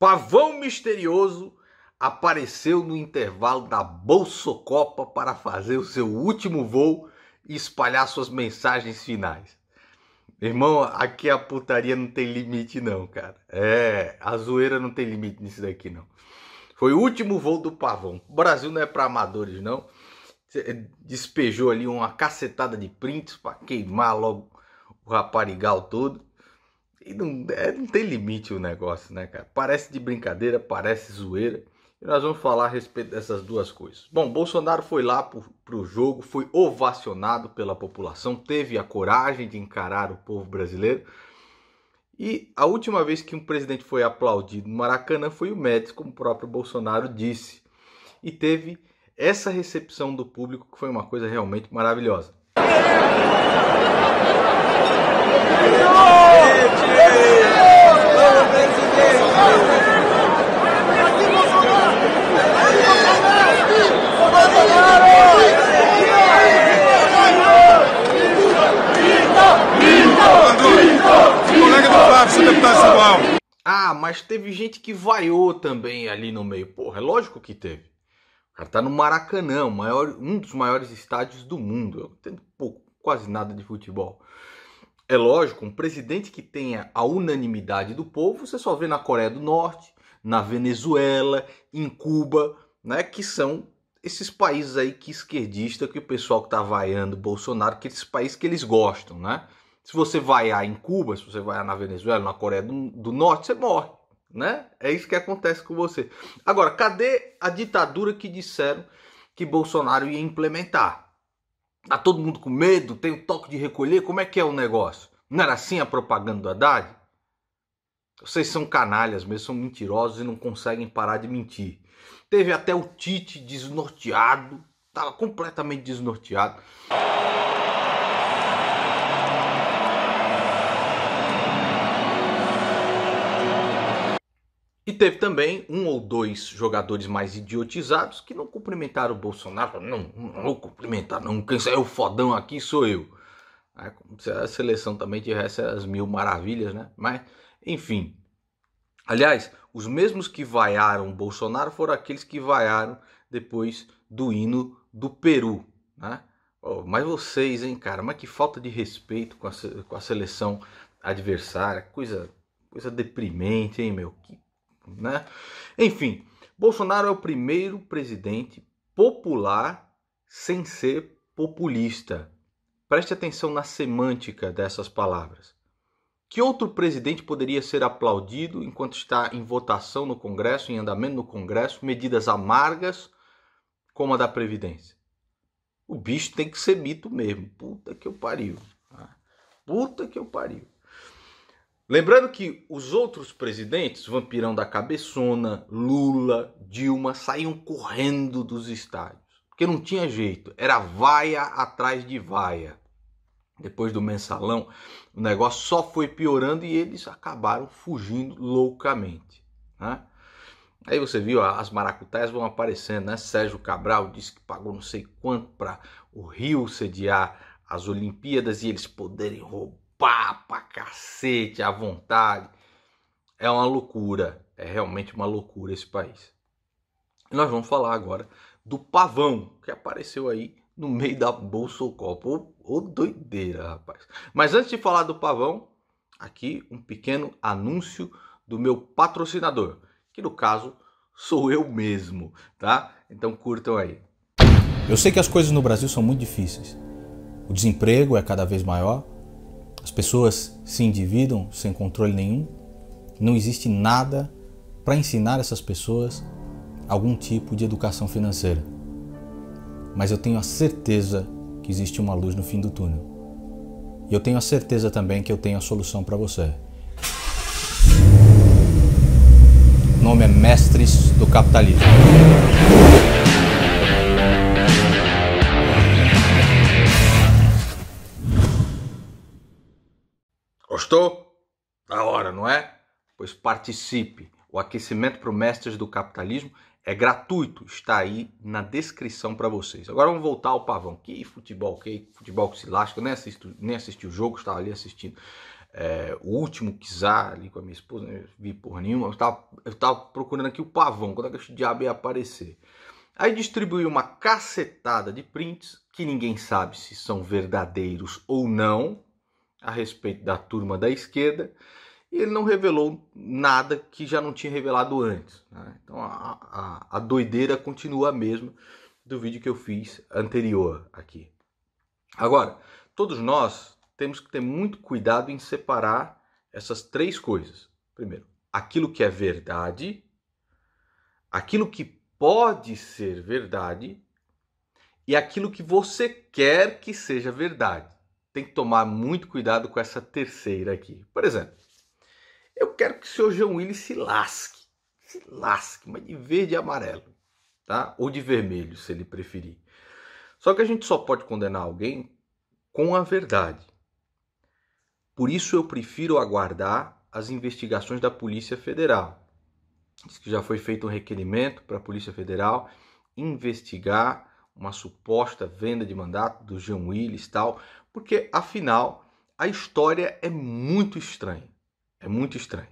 Pavão misterioso apareceu no intervalo da Bolsocopa para fazer o seu último voo e espalhar suas mensagens finais. Irmão, aqui a putaria não tem limite não, cara. A zoeira não tem limite nisso daqui não. Foi o último voo do Pavão. O Brasil não é para amadores não. Despejou ali uma cacetada de prints para queimar logo o raparigal todo. E não tem limite o negócio, né, cara? Parece de brincadeira, parece zoeira. E nós vamos falar a respeito dessas duas coisas. Bom, Bolsonaro foi lá pro jogo, foi ovacionado pela população, teve a coragem de encarar o povo brasileiro. E a última vez que um presidente foi aplaudido no Maracanã foi o Médici, como o próprio Bolsonaro disse. E teve essa recepção do público que foi uma coisa realmente maravilhosa. Ah, mas teve gente que vaiou também ali no meio. Porra, é lógico que teve. O cara tá no Maracanã, um dos maiores estádios do mundo. Eu entendo quase nada de futebol. É lógico, um presidente que tenha a unanimidade do povo, você só vê na Coreia do Norte, na Venezuela, em Cuba, né? Que são esses países aí que esquerdista, que o pessoal que tá vaiando Bolsonaro, que esses países que eles gostam, né? Se você vaiar em Cuba, se você vaiar na Venezuela, na Coreia do Norte, você morre, né? É isso que acontece com você. Agora, cadê a ditadura que disseram que Bolsonaro ia implementar? Tá todo mundo com medo? Tem o toque de recolher? Como é que é o negócio? Não era assim a propaganda do Haddad? Vocês são canalhas mesmo, são mentirosos e não conseguem parar de mentir. Teve até o Tite desnorteado, estava completamente desnorteado. E teve também um ou dois jogadores mais idiotizados que não cumprimentaram o Bolsonaro. Não vou cumprimentar não, quem é o fodão aqui sou eu. A seleção também tivesse as mil maravilhas, né? Mas, enfim. Aliás, os mesmos que vaiaram o Bolsonaro foram aqueles que vaiaram depois do hino do Peru, né? Oh, mas vocês, hein, cara, mas que falta de respeito com a seleção adversária. Coisa deprimente, hein, meu? Né? Enfim, Bolsonaro é o primeiro presidente popular sem ser populista. Preste atenção na semântica dessas palavras. Que outro presidente poderia ser aplaudido enquanto está em votação no Congresso, em andamento no Congresso, medidas amargas como a da Previdência? O bicho tem que ser mito mesmo. Puta que eu pariu. Puta que eu pariu. Lembrando que os outros presidentes, vampirão da cabeçona, Lula, Dilma, saíam correndo dos estádios. Porque não tinha jeito, era vaia atrás de vaia. Depois do mensalão, o negócio só foi piorando e eles acabaram fugindo loucamente, né? Aí você viu, as maracutaias vão aparecendo, né? Sérgio Cabral disse que pagou não sei quanto para o Rio sediar as Olimpíadas e eles poderem roubar pra cacete à vontade. É uma loucura, é realmente uma loucura esse país. E nós vamos falar agora do Pavão, que apareceu aí no meio da Bolsocopa. Ô doideira, rapaz. Mas antes de falar do Pavão, aqui um pequeno anúncio do meu patrocinador, que no caso sou eu mesmo, tá? Então curtam aí. Eu sei que as coisas no Brasil são muito difíceis. O desemprego é cada vez maior, as pessoas se endividam sem controle nenhum, não existe nada para ensinar essas pessoas algum tipo de educação financeira. Mas eu tenho a certeza que existe uma luz no fim do túnel. E eu tenho a certeza também que eu tenho a solução para você. O nome é Mestres do Capitalismo. Gostou? Da hora, não é? Pois participe. O aquecimento para o Mestres do Capitalismo é gratuito, está aí na descrição para vocês. Agora vamos voltar ao Pavão. Que futebol que se lasca, eu nem assisti o jogo, estava ali assistindo o último Kizar ali com a minha esposa, não vi porra nenhuma, eu tava procurando aqui o pavão, quando é que esse diabo ia aparecer. Aí distribuí uma cacetada de prints, que ninguém sabe se são verdadeiros ou não, a respeito da turma da esquerda, e ele não revelou nada que já não tinha revelado antes, né? Então a doideira continua a mesma do vídeo que eu fiz anterior aqui. Agora, todos nós temos que ter muito cuidado em separar essas três coisas. Primeiro, aquilo que é verdade, aquilo que pode ser verdade e aquilo que você quer que seja verdade. Tem que tomar muito cuidado com essa terceira aqui. Por exemplo, eu quero que o senhor João Willis se lasque, mas de verde e amarelo, tá? Ou de vermelho, se ele preferir. Só que a gente só pode condenar alguém com a verdade. Por isso eu prefiro aguardar as investigações da Polícia Federal. Diz que já foi feito um requerimento para a Polícia Federal investigar uma suposta venda de mandato do João Willis e tal, porque afinal a história é muito estranha. É muito estranho.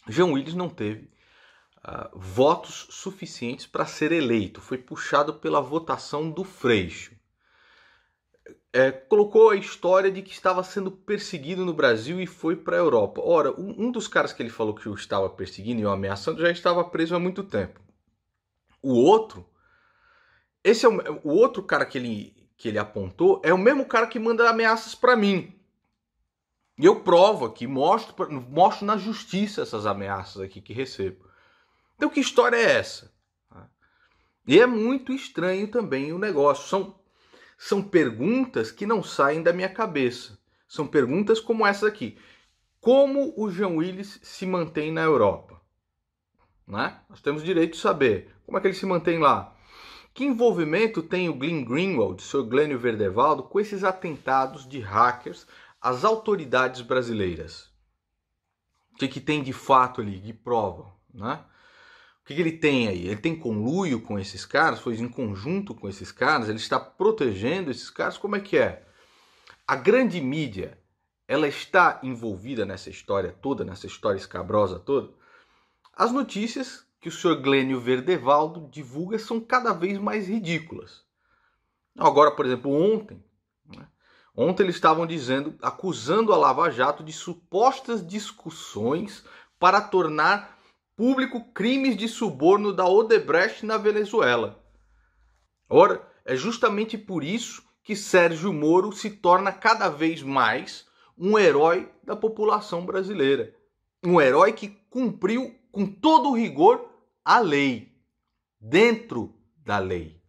João Willis não teve votos suficientes para ser eleito. Foi puxado pela votação do Freixo. Colocou a história de que estava sendo perseguido no Brasil e foi para a Europa. Ora, um dos caras que ele falou que o estava perseguindo e o ameaçando já estava preso há muito tempo. O outro, o outro cara que ele apontou é o mesmo cara que manda ameaças para mim. E eu provo aqui, mostro na justiça essas ameaças aqui que recebo. Então que história é essa? E é muito estranho também o negócio. São perguntas que não saem da minha cabeça. São perguntas como essa aqui. Como o João Willis se mantém na Europa? Né? Nós temos direito de saber. Como é que ele se mantém lá? Que envolvimento tem o Glenn Greenwald, o Sr. Glênio Verdevaldo, com esses atentados de hackers às autoridades brasileiras? O que tem de fato ali, de prova? Né? O que ele tem aí? Ele tem conluio com esses caras? Foi em conjunto com esses caras? Ele está protegendo esses caras? Como é que é? A grande mídia, ela está envolvida nessa história toda, nessa história escabrosa toda? As notícias que o Sr. Glênio Verdevaldo divulga são cada vez mais ridículas. Agora, por exemplo, ontem eles estavam acusando a Lava Jato de supostas discussões para tornar público crimes de suborno da Odebrecht na Venezuela. Ora, é justamente por isso que Sérgio Moro se torna cada vez mais um herói da população brasileira. Um herói que cumpriu com todo o rigor a lei, dentro da lei.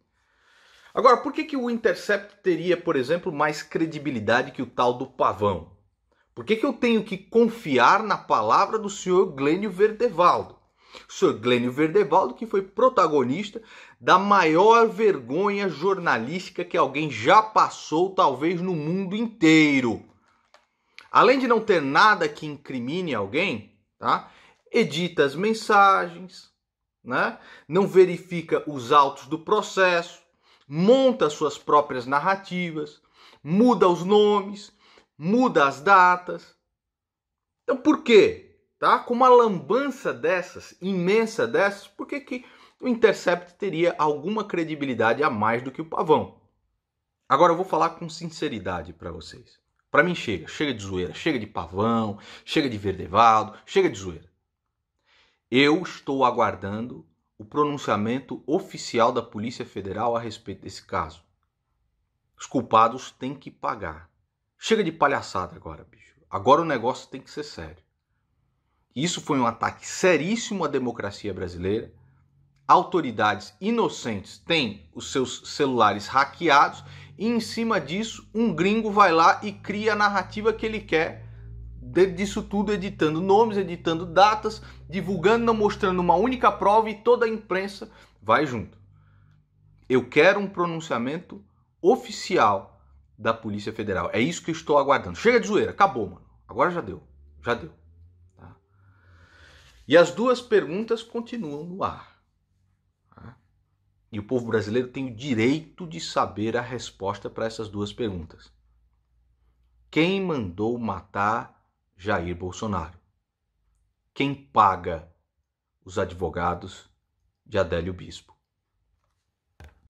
Agora, por que o Intercept teria, por exemplo, mais credibilidade que o tal do Pavão? Por que eu tenho que confiar na palavra do senhor Glênio Verdevaldo? O senhor Glênio Verdevaldo, que foi protagonista da maior vergonha jornalística que alguém já passou, talvez no mundo inteiro. Além de não ter nada que incrimine alguém, tá? Edita as mensagens, né? Não verifica os autos do processo, monta suas próprias narrativas, muda os nomes, muda as datas. Então por quê? Tá? Com uma lambança dessas, imensa dessas, por que o Intercept teria alguma credibilidade a mais do que o Pavão? Agora eu vou falar com sinceridade para vocês. Para mim chega de zoeira, chega de Pavão, chega de Verdevaldo, chega de zoeira. Eu estou aguardando o pronunciamento oficial da Polícia Federal a respeito desse caso. Os culpados têm que pagar. Chega de palhaçada agora, bicho. Agora o negócio tem que ser sério. Isso foi um ataque seríssimo à democracia brasileira. Autoridades inocentes têm os seus celulares hackeados e, em cima disso, um gringo vai lá e cria a narrativa que ele quer disso tudo, editando nomes, editando datas, divulgando, não mostrando uma única prova e toda a imprensa vai junto. Eu quero um pronunciamento oficial da Polícia Federal. É isso que eu estou aguardando. Chega de zoeira, acabou, mano. Agora já deu. Já deu. E as duas perguntas continuam no ar. E o povo brasileiro tem o direito de saber a resposta para essas duas perguntas. Quem mandou matar Jair Bolsonaro. Quem paga os advogados de Adélio Bispo?